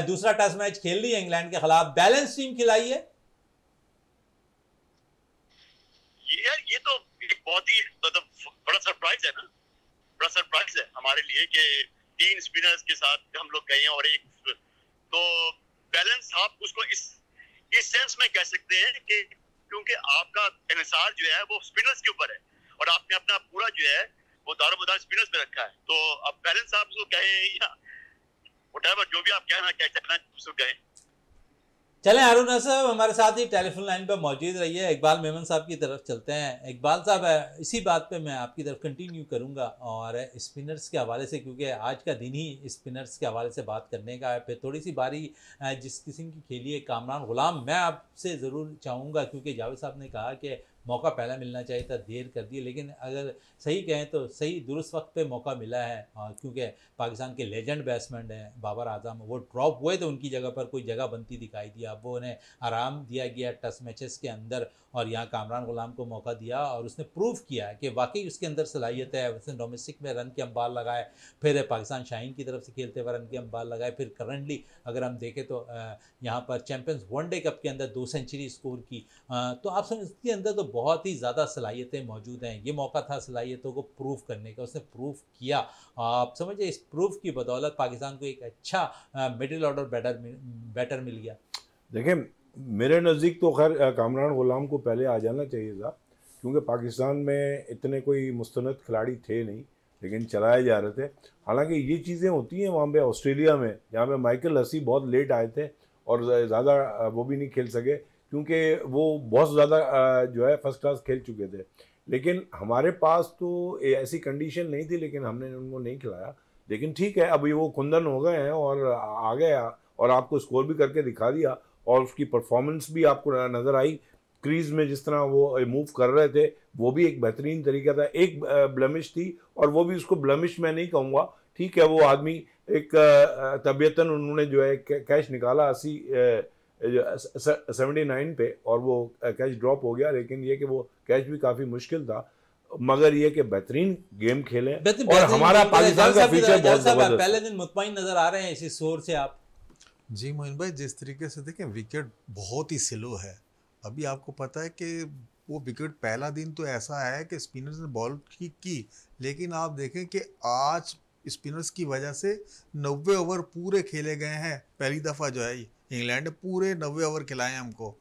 S1: दूसरा टेस्ट मैच खेल रही है इंग्लैंड के खिलाफ, बैलेंस टीम खिलाई है।
S4: ये तो एक बहुत ही बड़ा सरप्राइज है ना, बड़ा सरप्राइज है हमारे लिए कि 3 स्पिनर्स के साथ हम लोग गए हैं और एक तो बैलेंस आप उसको इस सेंस में कह सकते हैं कि क्योंकि आपका इन्हिसार जो है वो स्पिनर्स के ऊपर है और आपने अपना पूरा जो है वो दारोमदार स्पिनर्स पे रखा है, तो अब बैलेंस आप उसको कहें या व्हाटएवर जो भी आप कहना उसको कहें।
S1: चलें, हारून नासिर साहब हमारे साथ ही टेलीफोन लाइन पर मौजूद रहिए। इकबाल मेमन साहब की तरफ चलते हैं। इकबाल साहब, इसी बात पे मैं आपकी तरफ कंटिन्यू करूंगा और स्पिनर्स के हवाले से, क्योंकि आज का दिन ही स्पिनर्स के हवाले से बात करने का है। फिर थोड़ी सी बारी जिस किस्म की खेली है कामरान गुलाम, मैं आपसे ज़रूर चाहूँगा, क्योंकि जावेद साहब ने कहा कि मौका पहला मिलना चाहिए था, देर कर दी, लेकिन अगर सही कहें तो सही दुरुस्त वक्त पे मौका मिला है, क्योंकि पाकिस्तान के लेजेंड बैट्समैन हैं बाबर आजम, वो ड्रॉप हुए तो उनकी जगह पर कोई जगह बनती दिखाई दी। अब वो उन्हें आराम दिया गया टेस्ट मैचेस के अंदर और यहाँ कामरान गुलाम को मौका दिया और उसने प्रूव किया है कि वाकई उसके अंदर सलाहियत है। उसने डोमेस्टिक में रन के अंबार लगाए, फिर पाकिस्तान शाहीन की तरफ से खेलते हुए रन के अंबार लगाए, फिर करंटली अगर हम देखें तो यहाँ पर चैम्पियंस वनडे कप के अंदर 2 सेंचुरी स्कोर की। तो आप समझ, इसके अंदर तो बहुत ही ज़्यादा सलाहियतें मौजूद हैं। ये मौका था सलाहियतों को प्रूव करने का, उसने प्रूव किया। आप समझिए इस प्रूफ की बदौलत पाकिस्तान को एक अच्छा मिडिल ऑर्डर बैटर मिल गया।
S2: देखें, मेरे नज़दीक तो खैर कामरान गुलाम को पहले आ जाना चाहिए था, क्योंकि पाकिस्तान में इतने कोई मुस्तनद खिलाड़ी थे नहीं, लेकिन चलाए जा रहे थे। हालांकि ये चीज़ें होती हैं वहाँ पे ऑस्ट्रेलिया में, जहाँ पे माइकल हसी बहुत लेट आए थे और ज़्यादा वो भी नहीं खेल सके, क्योंकि वो बहुत ज़्यादा जो है फर्स्ट क्लास खेल चुके थे। लेकिन हमारे पास तो ऐसी कंडीशन नहीं थी, लेकिन हमने उनको नहीं खिलाया। लेकिन ठीक है, अभी वो कुंदन हो गए हैं और आ गया और आपको स्कोर भी करके दिखा दिया और उसकी परफॉर्मेंस भी आपको नज़र आई। क्रीज में जिस तरह वो मूव कर रहे थे वो भी एक बेहतरीन तरीका था। एक ब्लमिश थी और वो भी उसको ब्लमिश मैं नहीं कहूँगा, ठीक है, वो आदमी एक तबीयतन उन्होंने जो है कैच निकाला 79 पे और वो कैच ड्रॉप हो गया, लेकिन ये कि वो कैच भी काफ़ी मुश्किल था, मगर ये कि बेहतरीन गेम खेले और हमारा पाकिस्तान का फ्यूचर बहुत ज़बरदस्त।
S1: पहले दिन मुतमईन नज़र आ रहे हैं इसी शोर से आप।
S3: जी मोइन भाई, जिस तरीके से देखें विकेट बहुत ही स्लो है। अभी आपको पता है कि वो विकेट पहला दिन तो ऐसा है कि स्पिनर्स ने बॉल ठीक की, लेकिन आप देखें कि आज स्पिनर्स की वजह से 90 ओवर पूरे खेले गए हैं। पहली दफ़ा जो है इंग्लैंड ने पूरे 90 ओवर खिलाए हमको।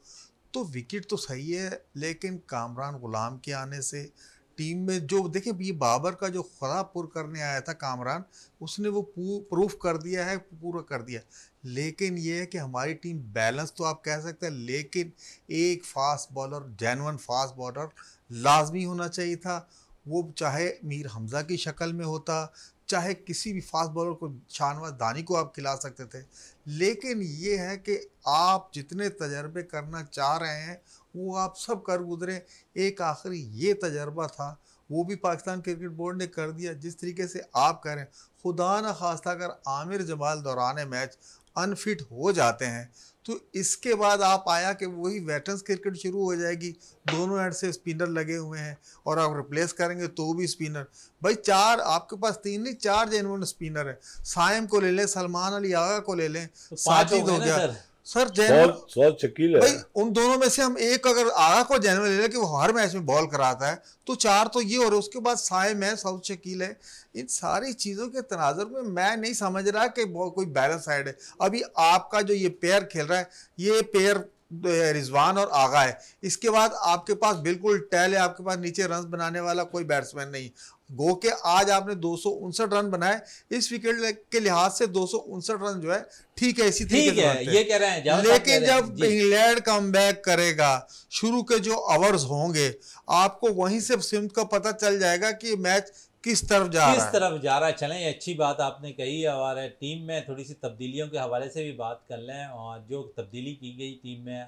S3: तो विकेट तो सही है, लेकिन कामरान गुलाम के आने से टीम में जो देखिए, ये बाबर का जो खराब पुर करने आया था कामरान, उसने वो प्रूफ कर दिया है, पूरा कर दिया। लेकिन ये है कि हमारी टीम बैलेंस तो आप कह सकते हैं, लेकिन एक fast bowler, genuine fast bowler लाजमी होना चाहिए था। वो चाहे मीर हमज़ा की शक्ल में होता, चाहे किसी भी फास्ट बॉलर को, शाहनवाज दानी को आप खिला सकते थे। लेकिन ये है कि आप जितने तजर्बे करना चाह रहे हैं वो आप सब कर गुजरे। एक आखिरी ये तजर्बा था, वो भी पाकिस्तान क्रिकेट बोर्ड ने कर दिया। जिस तरीके से आप करें, खुदा न खास्ता अगर आमिर जमाल दौरान मैच अनफिट हो जाते हैं तो इसके बाद आप आया कि वही वेटरन्स क्रिकेट शुरू हो जाएगी। दोनों एंड से स्पिनर लगे हुए हैं और आप रिप्लेस करेंगे तो भी स्पिनर। भाई 4 आपके पास 3 नहीं 4 जेन्युइन स्पिनर है। साइम को ले लें, सलमान अली आगा को ले लें,
S1: तो
S3: साजिद हो गया सर,
S2: बहुत शकील है
S3: भाई। उन दोनों में से हम एक अगर आगा को जेन्युइन ले लें कि वो हर मैच में बॉल कराता है तो 4 तो ये हो रहे। उसके बाद साइम है, साउथ शकील है। इन सारी चीज़ों के तनाजुर में मैं नहीं समझ रहा कि कोई बैलेंस साइड है। अभी आपका जो ये पेयर खेल रहा है, ये पेयर रिजवान और आगा है। इसके बाद आपके पास बिल्कुल टैल है, आपके पास नीचे रन बनाने वाला कोई बैट्समैन नहीं। गो के आज आपने 259 रन बनाए, इस विकेट के लिहाज से 259 रन जो है ठीक है, इसी तरीके से
S1: ये कह रहे हैं।
S3: लेकिन जब इंग्लैंड कमबैक करेगा, शुरू के जो ओवर्स होंगे, आपको वहीं से सिमत का पता चल जाएगा कि मैच किस तरफ जा रहा है।
S1: चलें, अच्छी बात आपने कही है और टीम में थोड़ी सी तब्दीलियों के हवाले से भी बात कर लें। और जो तब्दीली की गई टीम में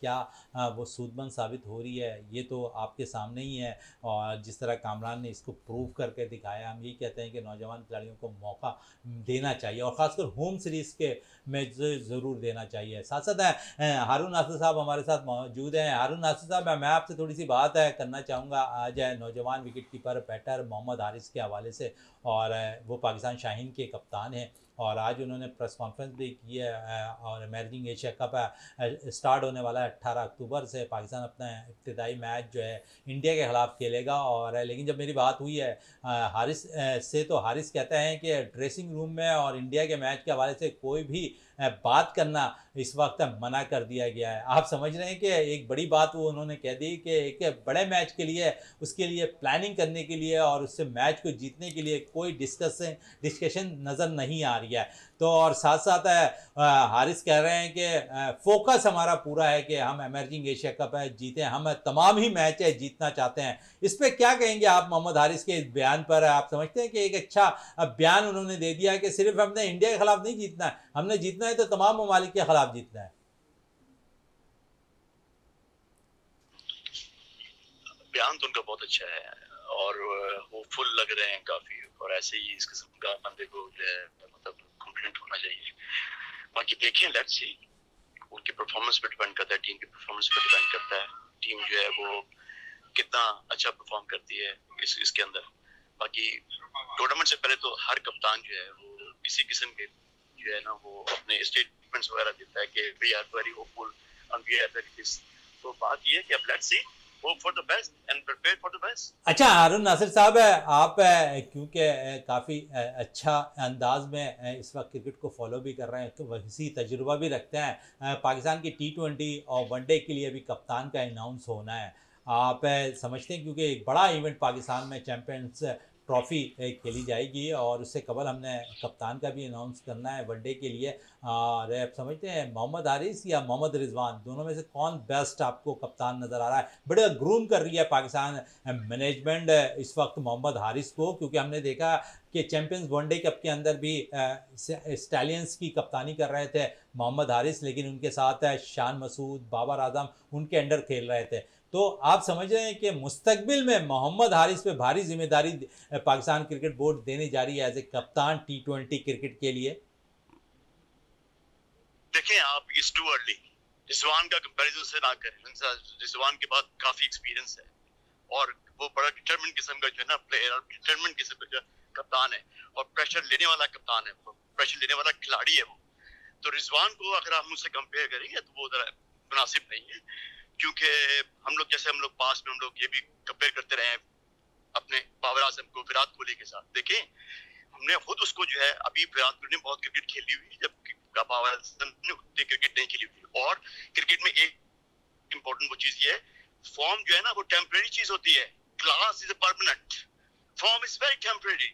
S1: क्या वो सूदमंद साबित हो रही है, ये तो आपके सामने ही है। और जिस तरह कामरान ने इसको प्रूव करके दिखाया, हम ये कहते हैं कि नौजवान खिलाड़ियों को मौका देना चाहिए और ख़ासकर होम सीरीज़ के में ज़रूर देना चाहिए। साथ साथ हारून नासिर साहब हमारे साथ मौजूद हैं। हारून नासिर साहब, मैं आपसे थोड़ी सी बात करना चाहूँगा। आज नौजवान wicket keeper batter Mohammad Haris के हवाले से, और वो पाकिस्तान शाहीन के कप्तान हैं। और आज उन्होंने प्रेस कॉन्फ्रेंस भी की है और इमर्जिंग एशिया कप स्टार्ट होने वाला है 18 अक्टूबर से। पाकिस्तान अपना इब्तदाई मैच जो है इंडिया के ख़िलाफ़ खेलेगा। और लेकिन जब मेरी बात हुई है हारिस से, तो हारिस कहते हैं कि ड्रेसिंग रूम में और इंडिया के मैच के हवाले से कोई भी बात करना इस वक्त मना कर दिया गया है। आप समझ रहे हैं कि एक बड़ी बात वो उन्होंने कह दी कि एक बड़े मैच के लिए, उसके लिए प्लानिंग करने के लिए और उससे मैच को जीतने के लिए कोई डिस्कशन नज़र नहीं आ रही है। तो और साथ साथ हारिस कह रहे हैं कि फोकस हमारा पूरा है कि हम इमर्जिंग एशिया कप है जीतें, हम तमाम ही मैच है जीतना चाहते हैं। इस पर क्या कहेंगे आप मोहम्मद हारिस के इस बयान पर? आप समझते हैं कि एक अच्छा बयान उन्होंने दे दिया कि सिर्फ हमने इंडिया के खिलाफ नहीं जीतना है, हमने जीतना है तो तमाम ममालिक के खिलाफ जीतना है?
S4: बयान तो उनका बहुत अच्छा है और वो फुल लग रहे हैं काफी, और ऐसे ही इस किस्म का बंदे को मतलब कॉन्फिडेंट होना चाहिए। बाकी देखिए, लेट्स सी, उनकी परफॉर्मेंस पे डिपेंड करता है, टीम की परफॉर्मेंस पे डिपेंड करता है, टीम जो है वो कितना अच्छा परफॉर्म करती है इसके अंदर। बाकी टूर्नामेंट से पहले तो हर कप्तान जो है वो इसी किस्म के जो है ना वो अपने स्टेटमेंट्स वगैरह देता है कि we are very hopeful and we are very this. तो बात ये है कि अब let's see, hope for the best and prepare for the best।
S1: अच्छा हारून नासिर साहब, आप क्योंकि काफ़ी अच्छा अंदाज में इस वक्त क्रिकेट को फॉलो भी कर रहे हैं, तो वैसी तजुर्बा भी रखते हैं, पाकिस्तान की T20 और वनडे के लिए भी कप्तान का अनाउंस होना है, आप समझते हैं क्योंकि एक बड़ा इवेंट पाकिस्तान में चैम्पियंस ट्रॉफ़ी खेली जाएगी और उससे कबल हमने कप्तान का भी अनाउंस करना है वनडे के लिए, और आप समझते हैं मोहम्मद हारिस या मोहम्मद रिजवान, दोनों में से कौन बेस्ट आपको कप्तान नज़र आ रहा है? बड़े ग्रूम कर रही है पाकिस्तान मैनेजमेंट इस वक्त मोहम्मद हारिस को, क्योंकि हमने देखा कि चैम्पियंस वनडे कप के अंदर भी स्टैलियंस की कप्तानी कर रहे थे मोहम्मद हारिस, लेकिन उनके साथ शान मसूद, बाबर आजम उनके अंडर खेल रहे थे। तो आप समझ रहे हैं कि मुस्तकबिल में मोहम्मद हारिस पे भारी जिम्मेदारी पाकिस्तान क्रिकेट बोर्ड देने जा रही है एज ए कप्तान T20 क्रिकेट के लिए?
S4: देखें आप, इट्स टू अर्ली, रिजवान का कंपैरिजन से ना करें। रिजवान के बाद काफी एक्सपीरियंस है और वो बड़ा डिटरमिन किस्म का जो है ना प्लेयर और डिटरमिन किस्म का जो कप्तान है और प्रेशर लेने वाला कप्तान है, प्रेशर लेने वाला खिलाड़ी है वो। तो रिजवान को अगर हम उससे कंपेयर करेंगे तो वो जरा मुनासिब नहीं है, क्योंकि हम लोग पास में हम लोग ये भी कंपेयर करते रहे हैं अपने बाबर आजम को विराट कोहली के साथ। देखें, हमने खुद उसको जो है, अभी विराट कोहली ने बहुत क्रिकेट खेली हुई जब बाबर आजम ने उतनी क्रिकेट नहीं खेली हुई। और क्रिकेट में एक इंपॉर्टेंट वो चीज ये है, फॉर्म जो है ना वो टेम्परेरी चीज होती है, class is permanent, form is very temporary,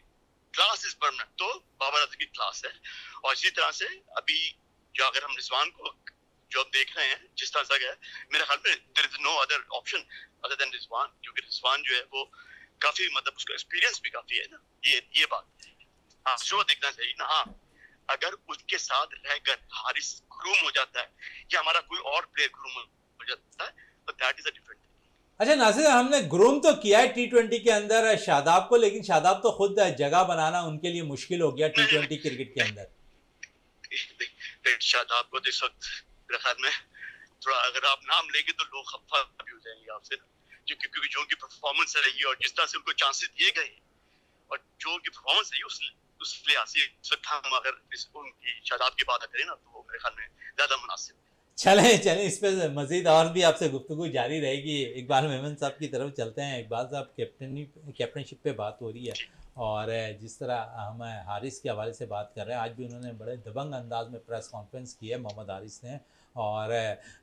S4: class is permanent. तो बाबर आजम की क्लास है। और इसी तरह से अभी जो अगर हम रिजवान को जो हम देख रहे हैं जिस तरह से है, मेरे ख्याल में there is no other option other than Rizwan, क्योंकि रिजवान जो है वो काफी मतलब उसका एक्सपीरियंस भी काफी है ना। ये बात हाँ जो देखना चाहिए ना। हाँ, अगर उसके साथ रहकर हारिस ग्रूम हो जाता है या हमारा कोई और प्लेयर ग्रूम हो जाता है तो दैट इज अ डिफरेंट। अच्छा
S1: नासिर, हमने ग्रूम तो किया है T20 के अंदर शादाब को, लेकिन शादाब तो खुद जगह बनाना उनके लिए मुश्किल हो गया T20 क्रिकेट के अंदर।
S4: शादाब को इस वक्त मेरे ख्याल में थोड़ा अगर आप नाम लेंगे तो लोग खफा भी हो जाएंगे आपसे, क्योंकि जो उनकी परफॉर्मेंस रही और जिस तरह से उनको चांसेस दिए गए और जो उनकी परफॉर्मेंस रही उस लिहाज से इस वक्त हम अगर उनकी शादाब की बात करें ना तो मेरे ख्याल में ज्यादा मुनासिब।
S1: चलें इस पर मज़ीद और भी आपसे गुफ्तगू जारी रहेगी। इकबाल मेमन साहब की तरफ चलते हैं। इकबाल साहब, कैप्टनशिप पे बात हो रही है और जिस तरह हम हारिस के हवाले से बात कर रहे हैं, आज भी उन्होंने बड़े दबंग अंदाज में प्रेस कॉन्फ्रेंस की है मोहम्मद हारिस ने, और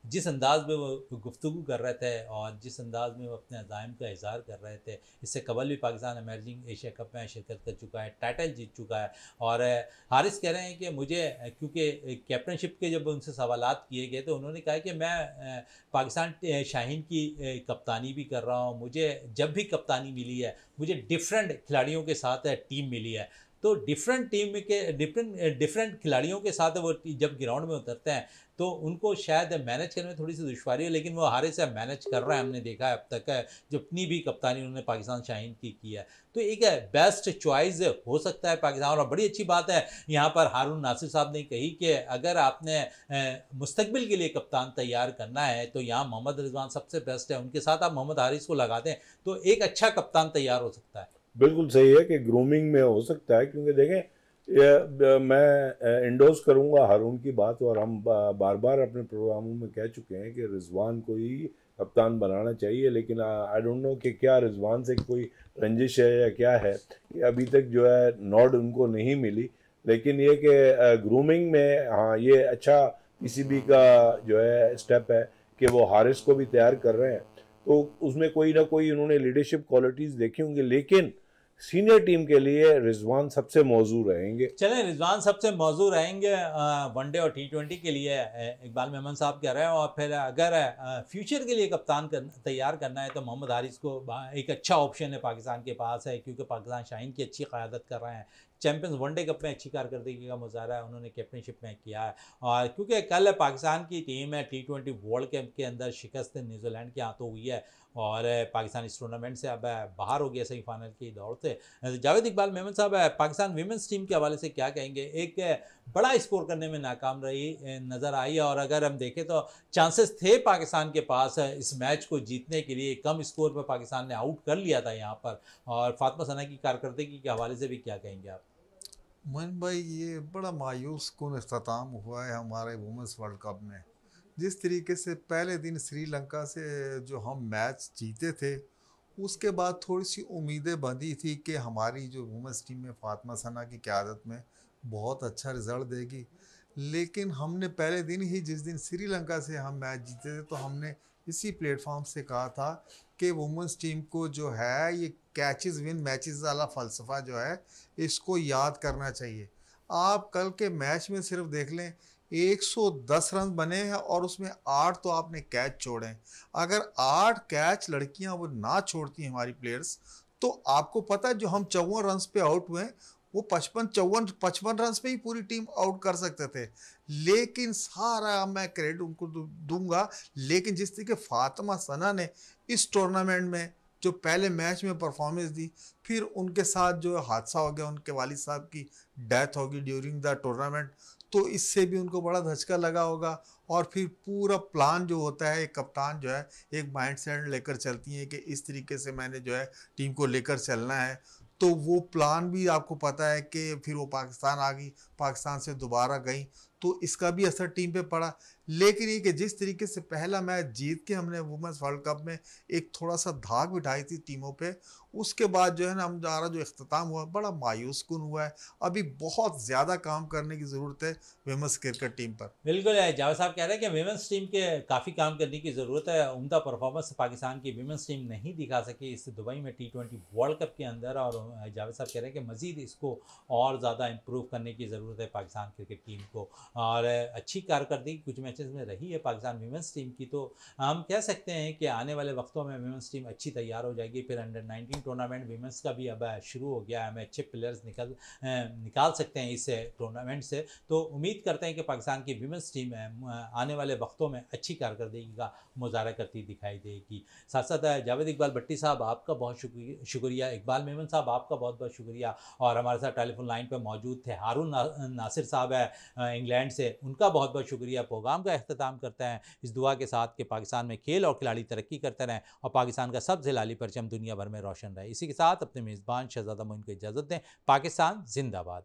S1: जिस अंदाज में वो गुफ्तगू कर रहे थे और जिस अंदाज में वो अपने अज़ाइम का इज़हार कर रहे थे, इससे कबल भी पाकिस्तान इमर्जिंग एशिया कप में शिरकत कर चुका है, टाइटल जीत चुका है। और हारिस कह रहे हैं कि मुझे, क्योंकि कैप्टनशिप के जब उनसे सवालात किए गए तो उन्होंने कहा कि मैं पाकिस्तान शाहीन की कप्तानी भी कर रहा हूँ, मुझे जब भी कप्तानी मिली है मुझे डिफरेंट खिलाड़ियों के साथ टीम मिली है, तो डिफरेंट खिलाड़ियों के साथ वो जब ग्राउंड में उतरते हैं तो उनको शायद मैनेज करने में थोड़ी सी दुश्वारी है, लेकिन वो हारिस से मैनेज कर रहा है। हमने देखा है अब तक जो अपनी भी कप्तानी उन्होंने पाकिस्तान शाहीन की है, तो एक बेस्ट चॉइस हो सकता है पाकिस्तान। और बड़ी अच्छी बात है यहाँ पर हारून नासिर साहब ने कही कि अगर आपने मुस्तकबिल के लिए कप्तान तैयार करना है तो यहाँ मोहम्मद रिजवान सबसे बेस्ट है, उनके साथ आप मोहम्मद हारिस को लगा दें तो एक अच्छा कप्तान तैयार हो सकता है।
S2: बिल्कुल सही है कि ग्रूमिंग में हो सकता है, क्योंकि देखें मैं इंडोर्स करूंगा हारून की बात, और हम बार बार अपने प्रोग्रामों में कह चुके हैं कि रिजवान को ही कप्तान बनाना चाहिए, लेकिन आई डोंट नो कि क्या रिजवान से कोई रंजिश है या क्या है कि अभी तक जो है नॉड उनको नहीं मिली। लेकिन ये कि ग्रूमिंग में हाँ ये अच्छा पीसीबी का जो है स्टेप है कि वो हारिस को भी तैयार कर रहे हैं, तो उसमें कोई ना कोई उन्होंने लीडरशिप क्वालिटीज़ देखी होंगी, लेकिन सीनियर टीम के लिए रिजवान सबसे मौजूद रहेंगे।
S1: चलें, रिजवान सबसे मौजूद रहेंगे वनडे और T20 के लिए, इकबाल मेमन साहब कह रहे हैं। और फिर अगर फ्यूचर के लिए कप्तान तैयार करना है तो मोहम्मद हारिस को एक अच्छा ऑप्शन है पाकिस्तान के पास है, क्योंकि पाकिस्तान शाहीन की अच्छी क़यादत कर रहे हैं, चैंपियंस वनडे कप में अच्छी कारकर्दगी का मुजाहरा है उन्होंने कैप्टनशिप में किया है। और क्योंकि कल पाकिस्तान की टीम है T20 वर्ल्ड कप के अंदर शिकस्त न्यूजीलैंड के हाथों हुई है और पाकिस्तान इस टूर्नामेंट से अब बाहर हो गया सेमीफाइनल की दौड़ से। जावेद इकबाल मेमन साहब, पाकिस्तान वीमेंस टीम के हवाले से क्या कहेंगे? एक बड़ा स्कोर करने में नाकाम रही नज़र आई, और अगर हम देखें तो चांसेस थे पाकिस्तान के पास इस मैच को जीतने के लिए, कम स्कोर पर पाकिस्तान ने आउट कर लिया था यहाँ पर। और फातिमा सना की कारकर्दगी के हवाले से भी क्या कहेंगे आप?
S3: मोइन भाई, ये बड़ा मायूस कुन अख्ताम हुआ है हमारे वुमेंस वर्ल्ड कप में। जिस तरीके से पहले दिन श्रीलंका से जो हम मैच जीते थे, उसके बाद थोड़ी सी उम्मीदें बंधी थी कि हमारी जो वुमेंस टीम में फातिमा सना की क़यादत में बहुत अच्छा रिज़ल्ट देगी। लेकिन हमने पहले दिन ही, जिस दिन श्रीलंका से हम मैच जीते थे, तो हमने इसी प्लेटफॉर्म से कहा था कि वुमेंस टीम को जो है ये कैचेस विन मैचेस वाला फ़लसफ़ा जो है इसको याद करना चाहिए। आप कल के मैच में सिर्फ देख लें, 110 रन बने हैं और उसमें 8 तो आपने कैच छोड़े हैं। अगर 8 कैच लड़कियां वो ना छोड़ती हैं हमारी प्लेयर्स, तो आपको पता है जो हम 54 रन पे आउट हुए, वो 55 रन पे ही पूरी टीम आउट कर सकते थे। लेकिन सारा मैं क्रेडिट उनको दूंगा, लेकिन जिस तरीके फातिमा सना ने इस टूर्नामेंट में जो पहले मैच में परफॉर्मेंस दी, फिर उनके साथ जो हादसा हो गया, उनके वालिद साहब की डेथ होगी ड्यूरिंग द टूर्नामेंट, तो इससे भी उनको बड़ा धचका लगा होगा। और फिर पूरा प्लान जो होता है, एक कप्तान जो है एक माइंडसेट लेकर चलती है कि इस तरीके से मैंने जो है टीम को लेकर चलना है, तो वो प्लान भी आपको पता है कि फिर वो पाकिस्तान आ गई, पाकिस्तान से दोबारा गई, तो इसका भी असर टीम पे पड़ा। लेकिन ये कि जिस तरीके से पहला मैच जीत के हमने वुमेंस वर्ल्ड कप में एक थोड़ा सा धाक बिठाई थी टीमों पे, उसके बाद जो है ना हमारा जो इख्तिताम हुआ बड़ा मायूस कुन हुआ है। अभी बहुत ज़्यादा काम करने की ज़रूरत है वुमेंस क्रिकेट टीम पर।
S1: बिल्कुल, जावेद साहब कह रहे हैं कि वीमेंस टीम के काफ़ी काम करने की ज़रूरत है। उम्दा परफॉर्मेंस पाकिस्तान की वीमेंस टीम नहीं दिखा सकी इस दुबई में T20 वर्ल्ड कप के अंदर, और जावेद साहब कह रहे हैं कि मज़ीद इसको और ज़्यादा इम्प्रूव करने की ज़रूरत है पाकिस्तान क्रिकेट टीम को। और अच्छी कारकर्दगी कुछ मैचेस में रही है पाकिस्तान वीमेंस टीम की, तो हम कह सकते हैं कि आने वाले वक्तों में वीमेंस टीम अच्छी तैयार हो जाएगी। फिर अंडर 19 टूर्नामेंट वीमेंस का भी अब शुरू हो गया है, हमें अच्छे प्लेयर्स निकाल सकते हैं इस टूर्नामेंट से। तो उम्मीद करते हैं कि पाकिस्तान की वीमेंस टीम आने वाले वक्तों में अच्छी कारकर्दगी का मुजाहरा करती दिखाई देगी। साथ साथ जावेद इकबाल भट्टी साहब, आपका बहुत शुक्रिया। इकबाल मेमन साहब, आपका बहुत बहुत शुक्रिया। और हमारे साथ टेलीफोन लाइन पर मौजूद थे हारून नासिर साहब है इंग्लैंड से, उनका बहुत बहुत शुक्रिया। प्रोग्राम का अख्ताम करते हैं इस दुआ के साथ कि पाकिस्तान में खेल और खिलाड़ी तरक्की करते रहें और पाकिस्तान का सबसे लाली परचम दुनिया भर में रोशन रहे। इसी के साथ अपने मेज़बान शहजादा मोइन को इजाज़त दें। पाकिस्तान जिंदाबाद।